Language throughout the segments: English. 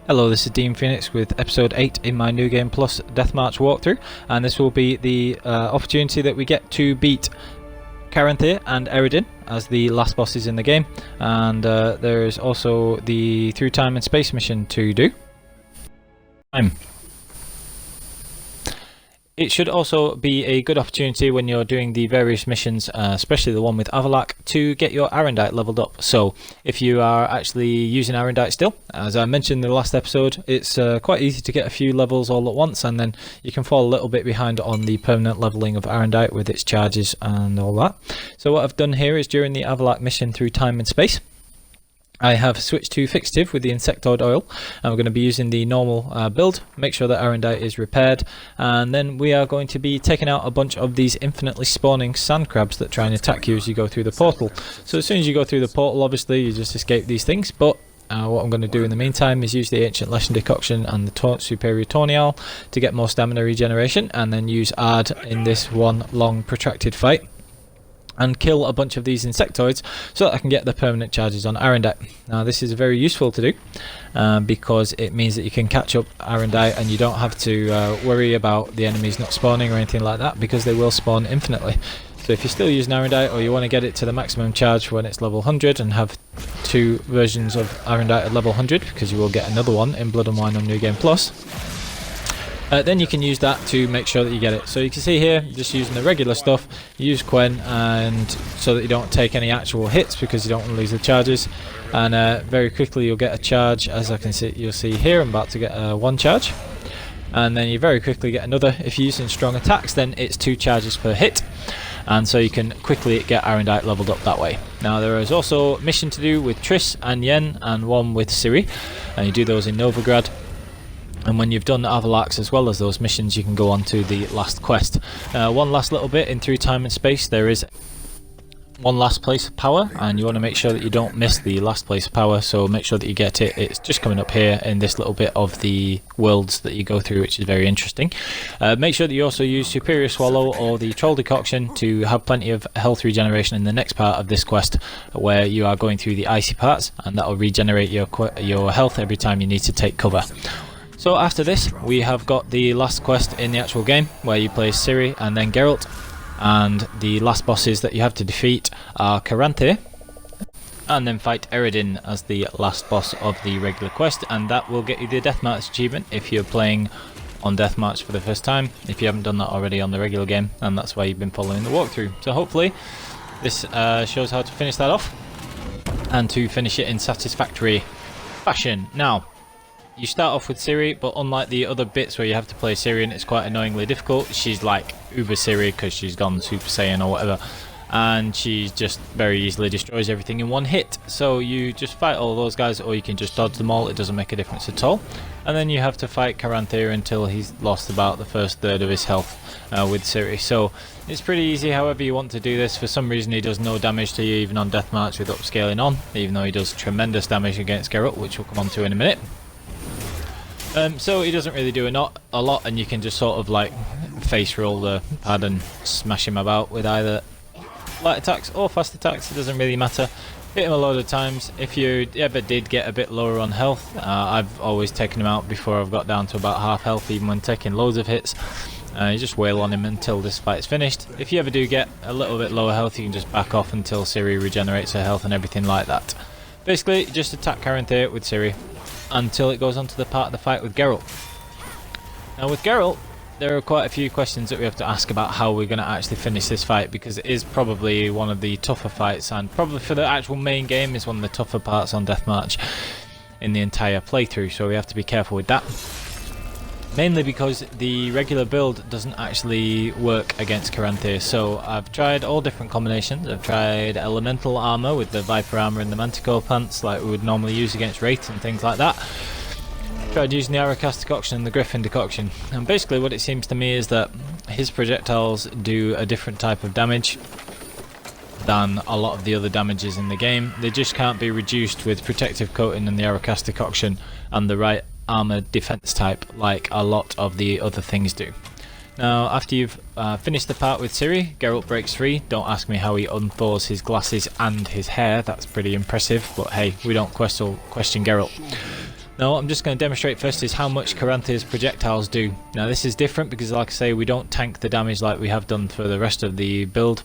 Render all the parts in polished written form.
Hello, this is Dean Phoenix with episode 8 in my New Game Plus Deathmarch walkthrough, and this will be the opportunity that we get to beat Caranthir and Eredin as the last bosses in the game, and there is also the Through Time and Space mission to do. It should also be a good opportunity when you're doing the various missions, especially the one with Avalak, to get your Aerondight leveled up. So if you are actually using Aerondight still, as I mentioned in the last episode, it's quite easy to get a few levels all at once, and then you can fall a little bit behind on the permanent leveling of Aerondight with its charges and all that. So what I've done here is during the Avalak mission Through Time and Space, I have switched to Fixative with the insectoid oil, and we're going to be using the normal build, make sure that Aerondight is repaired, and then we are going to be taking out a bunch of these infinitely spawning sand crabs that try and attack you as you go through the portal. So as soon as you go through the portal, obviously you just escape these things, but what I'm going to do in the meantime is use the Ancient Lesson Decoction and the Superior Tornial to get more stamina regeneration, and then use Ard in this one long protracted fight and kill a bunch of these insectoids so that I can get the permanent charges on Aerondight. Now this is very useful to do because it means that you can catch up Aerondight and you don't have to worry about the enemies not spawning or anything like that, because they will spawn infinitely. So if you're still using Aerondight, or you want to get it to the maximum charge when it's level 100 and have two versions of Aerondight at level 100, because you will get another one in Blood and Wine on New Game Plus, then you can use that to make sure that you get it. So you can see here, just using the regular stuff, you use Quen, and so that you don't take any actual hits because you don't want to lose the charges, and very quickly you'll get a charge. As I can see, you'll see here I'm about to get one charge, and then you very quickly get another. If you're using strong attacks, then it's 2 charges per hit, and so you can quickly get Aerondight leveled up that way. Now there is also a mission to do with Triss and Yen, and one with Ciri, and you do those in Novigrad. And when you've done Avalaks as well as those missions, you can go on to the last quest. One last little bit in Through Time and Space, there is one last place of power, and you want to make sure that you don't miss the last place of power, so make sure that you get it. It's just coming up here in this little bit of the worlds that you go through, which is very interesting. Make sure that you also use Superior Swallow or the Troll Decoction to have plenty of health regeneration in the next part of this quest, where you are going through the icy parts, and that will regenerate your health every time you need to take cover. So after this, we have got the last quest in the actual game, where you play Ciri and then Geralt, and the last bosses that you have to defeat are Caranthir, and then fight Eredin as the last boss of the regular quest, and that will get you the Deathmarch achievement if you're playing on Deathmarch for the first time, if you haven't done that already on the regular game, and that's why you've been following the walkthrough. So hopefully this shows how to finish that off, and to finish it in satisfactory fashion. Now, you start off with Ciri, but unlike the other bits where you have to play Ciri and it's quite annoyingly difficult, she's like Uber Ciri because she's gone Super Saiyan or whatever, and she just very easily destroys everything in one hit. So you just fight all those guys, or you can just dodge them all, it doesn't make a difference at all. And then you have to fight Caranthir until he's lost about the first third of his health with Ciri. So it's pretty easy however you want to do this. For some reason he does no damage to you even on Deathmarch with upscaling on, even though he does tremendous damage against Geralt, which we'll come on to in a minute. So he doesn't really do a lot, and you can just sort of like face roll the pad and smash him about with either light attacks or fast attacks, it doesn't really matter. Hit him a load of times. If you ever did get a bit lower on health, I've always taken him out before I've got down to about half health, even when taking loads of hits. You just wail on him until this fight's finished. If you ever do get a little bit lower health, you can just back off until Ciri regenerates her health and everything like that. Basically, just attack Caranthir with Ciri until it goes on to the part of the fight with Geralt. Now with Geralt, there are quite a few questions that we have to ask about how we're going to actually finish this fight, because it is probably one of the tougher fights, and probably for the actual main game is one of the tougher parts on Deathmarch in the entire playthrough, so we have to be careful with that. Mainly because the regular build doesn't actually work against Caranthir, so I've tried all different combinations. I've tried elemental armor with the Viper armor and the Manticore pants like we would normally use against Wraith and things like that. Tried using the Arrowcast decoction and the Griffin decoction, and basically what it seems to me is that his projectiles do a different type of damage than a lot of the other damages in the game. They just can't be reduced with protective coating and the Arrowcast decoction and the right armor defense type like a lot of the other things do. Now after you've finished the part with Ciri, Geralt breaks free. Don't ask me how he unthaws his glasses and his hair, that's pretty impressive, but hey, we don't question Geralt. Now what I'm just going to demonstrate first is how much Caranthir's projectiles do. Now this is different because, like I say, we don't tank the damage like we have done for the rest of the build.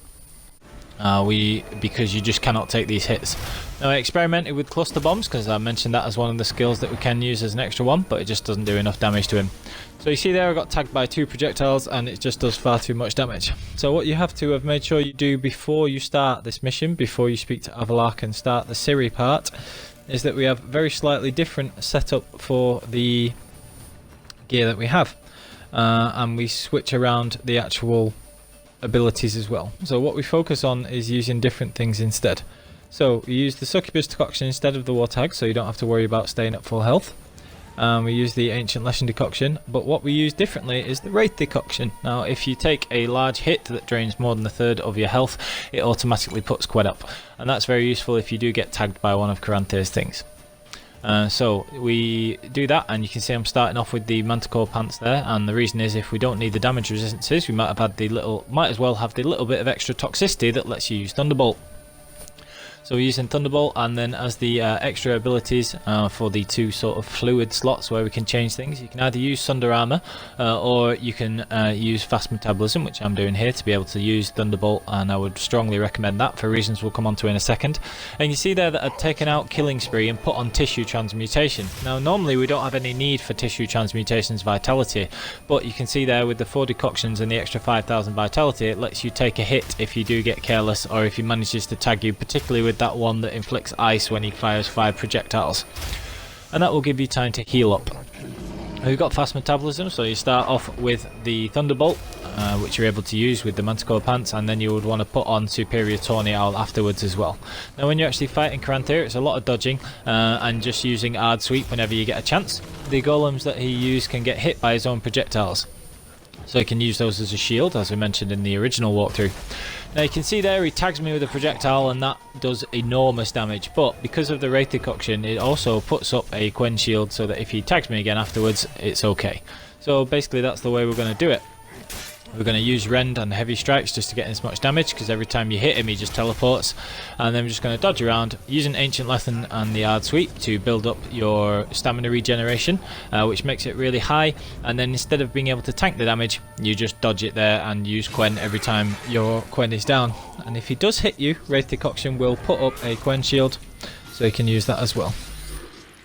Because you just cannot take these hits. Now I experimented with cluster bombs because I mentioned that as one of the skills that we can use as an extra one, but it just doesn't do enough damage to him. So you see there I got tagged by 2 projectiles and it just does far too much damage. So what you have to have made sure you do before you start this mission, before you speak to Avalak and start the Ciri part, is that we have very slightly different setup for the gear that we have. And we switch around the actual abilities as well. So what we focus on is using different things instead. So we use the succubus decoction instead of the warthog, so you don't have to worry about staying at full health. We use the ancient lesson decoction, but what we use differently is the wraith decoction. Now if you take a large hit that drains more than a third of your health, it automatically puts Qued up, and that's very useful if you do get tagged by one of Caranthir's things. So we do that, and you can see I'm starting off with the manticore pants there, and the reason is if we don't need the damage resistances, we might as well have the little bit of extra toxicity that lets you use Thunderbolt. So we're using Thunderbolt, and then as the extra abilities for the 2 sort of fluid slots where we can change things, you can either use Sunder Armor or you can use Fast Metabolism, which I'm doing here to be able to use Thunderbolt, and I would strongly recommend that for reasons we'll come on to in a second. And you see there that I've taken out Killing Spree and put on Tissue Transmutation. Now normally we don't have any need for Tissue Transmutation's Vitality, but you can see there with the 4 decoctions and the extra 5000 Vitality, it lets you take a hit if you do get careless or if he manages to tag you, particularly with that one that inflicts ice when he fires 5 projectiles, and that will give you time to heal up. We've got fast metabolism, so you start off with the Thunderbolt, which you're able to use with the manticore pants, and then you would want to put on Superior Tawny Owl afterwards as well. Now when you're actually fighting Caranthir, it's a lot of dodging and just using Ard Sweep whenever you get a chance. The golems that he used can get hit by his own projectiles, so you can use those as a shield, as we mentioned in the original walkthrough. Now you can see there he tags me with a projectile, and that does enormous damage, but because of the Wraith decoction it also puts up a Quen shield so that if he tags me again afterwards it's okay. So basically that's the way we're going to do it. We're going to use Rend and Heavy Strikes just to get as much damage, because every time you hit him he just teleports, and then we're just going to dodge around using Ancient Lesson and the Ard Sweep to build up your stamina regeneration, which makes it really high, and then instead of being able to tank the damage you just dodge it there and use Quen every time your Quen is down. And if he does hit you, Wraith Decoction will put up a Quen shield, so you can use that as well.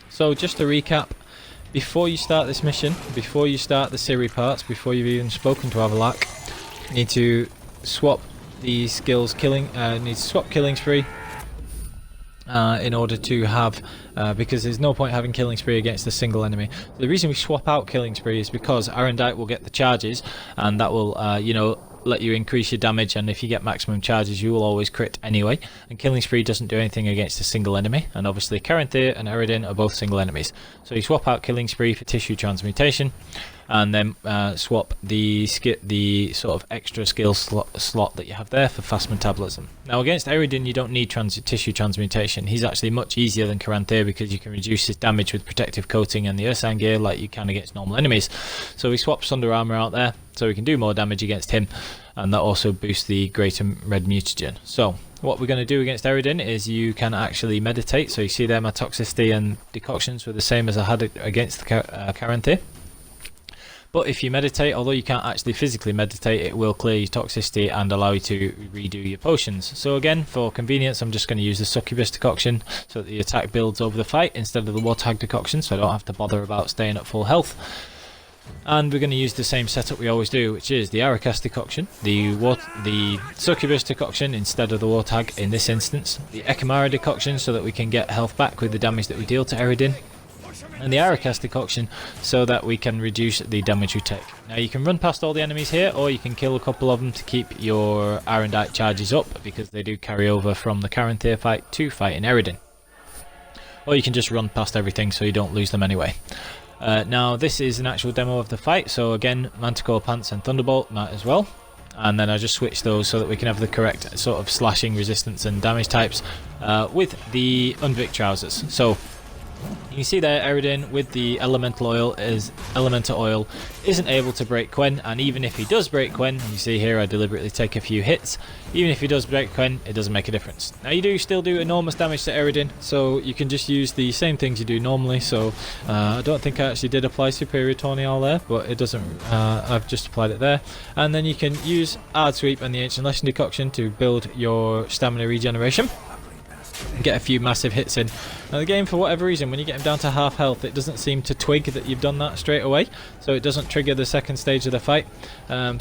So just to recap, before you start this mission, before you start the Ciri parts, before you've even spoken to Avalak, you need to swap the skills Killing Spree in order to have, because there's no point having Killing Spree against a single enemy. The reason we swap out Killing Spree is because Aerondight will get the charges, and that will, let you increase your damage, and if you get maximum charges you will always crit anyway, and Killing Spree doesn't do anything against a single enemy, and obviously Caranthir and Eredin are both single enemies. So you swap out Killing Spree for Tissue Transmutation, and then swap the sort of extra skill slot that you have there for Fast Metabolism. Now against Eredin you don't need Tissue Transmutation. He's actually much easier than Caranthir because you can reduce his damage with Protective Coating and the Ursan gear like you can against normal enemies. So we swap Sunder Armor out there so we can do more damage against him, and that also boosts the Great and Red Mutagen. So what we're going to do against Eredin is you can actually meditate. So you see there my toxicity and decoctions were the same as I had against the Caranthir. But if you meditate, although you can't actually physically meditate, it will clear your toxicity and allow you to redo your potions. So again, for convenience, I'm just going to use the succubus decoction so that the attack builds over the fight instead of the warthog decoction, so I don't have to bother about staying at full health. And we're going to use the same setup we always do, which is the Arakas decoction, the succubus decoction instead of the warthog in this instance, the Ekamara decoction so that we can get health back with the damage that we deal to Eredin, and the Arakas decoction so that we can reduce the damage we take. Now you can run past all the enemies here, or you can kill a couple of them to keep your Aerondight charges up, because they do carry over from the Caranthir fight to fighting Eredin. Or you can just run past everything so you don't lose them anyway. Now this is an actual demo of the fight, so again Manticore Pants and Thunderbolt might as well, and then I just switch those so that we can have the correct sort of slashing resistance and damage types with the Unvic trousers. So You can see there Eredin with the elemental oil isn't able to break Quen, and even if he does break Quen, you see here I deliberately take a few hits, even if he does break Quen, it doesn't make a difference. Now you do still do enormous damage to Eredin, so you can just use the same things you do normally. So I don't think I actually did apply Superior Tornial there, but it doesn't, I've just applied it there. And then you can use Ard Sweep and the Ancient Lesson Decoction to build your stamina regeneration and get a few massive hits in. Now the game, for whatever reason, when you get him down to half health, it doesn't seem to twig that you've done that straight away, so it doesn't trigger the second stage of the fight.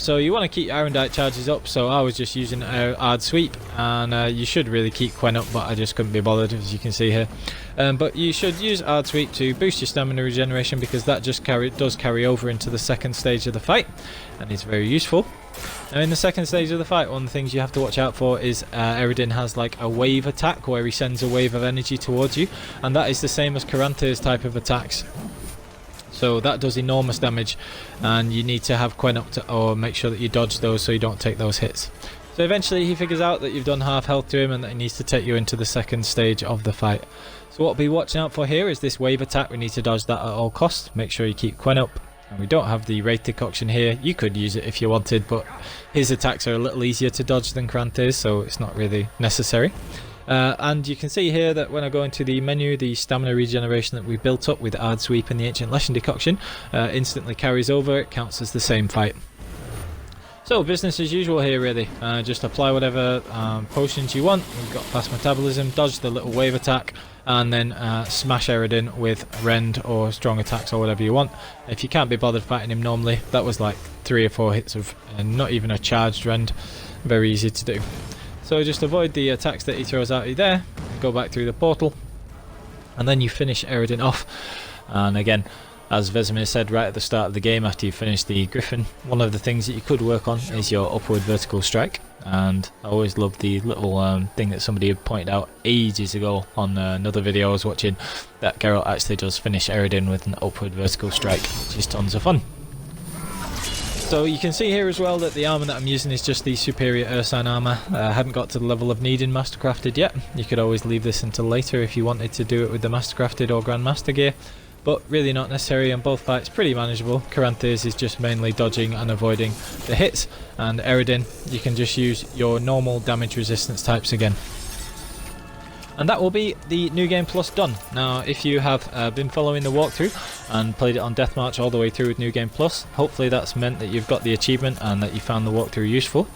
So you want to keep Aerondight charges up, so I was just using Ard Sweep, and you should really keep Quen up, but I just couldn't be bothered, as you can see here. But you should use Ard Sweep to boost your stamina regeneration, because that just does carry over into the second stage of the fight, and it's very useful. Now in the second stage of the fight, one of the things you have to watch out for is Eredin has like a wave attack where he sends a wave of energy towards you, and that is the same as Caranthir's type of attacks. So that does enormous damage, and you need to have Quen up to, or make sure that you dodge those so you don't take those hits. So eventually he figures out that you've done half health to him and that he needs to take you into the second stage of the fight. So what we'll be watching out for here is this wave attack. We need to dodge that at all costs. Make sure you keep Quen up. And we don't have the Wraith decoction here. You could use it if you wanted, but his attacks are a little easier to dodge than Caranthir's, so it's not really necessary. And you can see here that when I go into the menu, the stamina regeneration that we built up with Ard Sweep and the Ancient Lesson Decoction instantly carries over. It counts as the same fight. So business as usual here really. Just apply whatever potions you want. We've got fast metabolism, dodge the little wave attack, and then smash Eredin with rend or strong attacks or whatever you want. If you can't be bothered fighting him normally, that was like 3 or 4 hits of not even a charged rend. Very easy to do. So just avoid the attacks that he throws at you there, go back through the portal, and then you finish Eredin off. And again, as Vesemir said right at the start of the game, after you finish the Griffin, one of the things that you could work on is your upward vertical strike. And I always love the little thing that somebody had pointed out ages ago on another video I was watching, that Geralt actually does finish Eredin with an upward vertical strike, which is tons of fun. So you can see here as well that the armour that I'm using is just the Superior Ursine armour. I hadn't got to the level of needing Mastercrafted yet. You could always leave this until later if you wanted to do it with the Mastercrafted or Grandmaster gear, but really not necessary on both fights. Pretty manageable. Caranthir's is just mainly dodging and avoiding the hits, and Eredin you can just use your normal damage resistance types again. And that will be the New Game Plus done. Now if you have been following the walkthrough and played it on Deathmarch all the way through with New Game Plus, hopefully that's meant that you've got the achievement and that you found the walkthrough useful.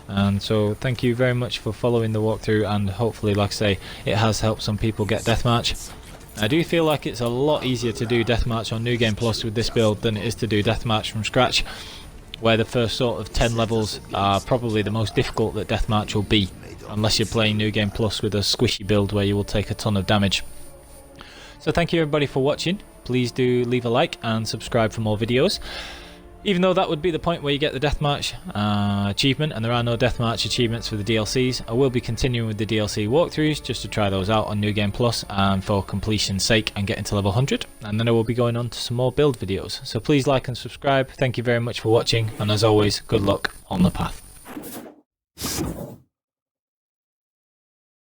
And so thank you very much for following the walkthrough, and hopefully, like I say, it has helped some people get Deathmarch. I do feel like it's a lot easier to do Deathmarch on New Game Plus with this build than it is to do Deathmarch from scratch, where the first sort of 10 levels are probably the most difficult that Deathmarch will be, unless you're playing New Game Plus with a squishy build where you will take a ton of damage. So thank you everybody for watching. Please do leave a like and subscribe for more videos. Even though that would be the point where you get the Deathmarch achievement, and there are no Deathmarch achievements for the DLCs, I will be continuing with the DLC walkthroughs just to try those out on New Game Plus and for completion's sake and getting to level 100, and then I will be going on to some more build videos. So please like and subscribe. Thank you very much for watching, and as always, good luck on the path.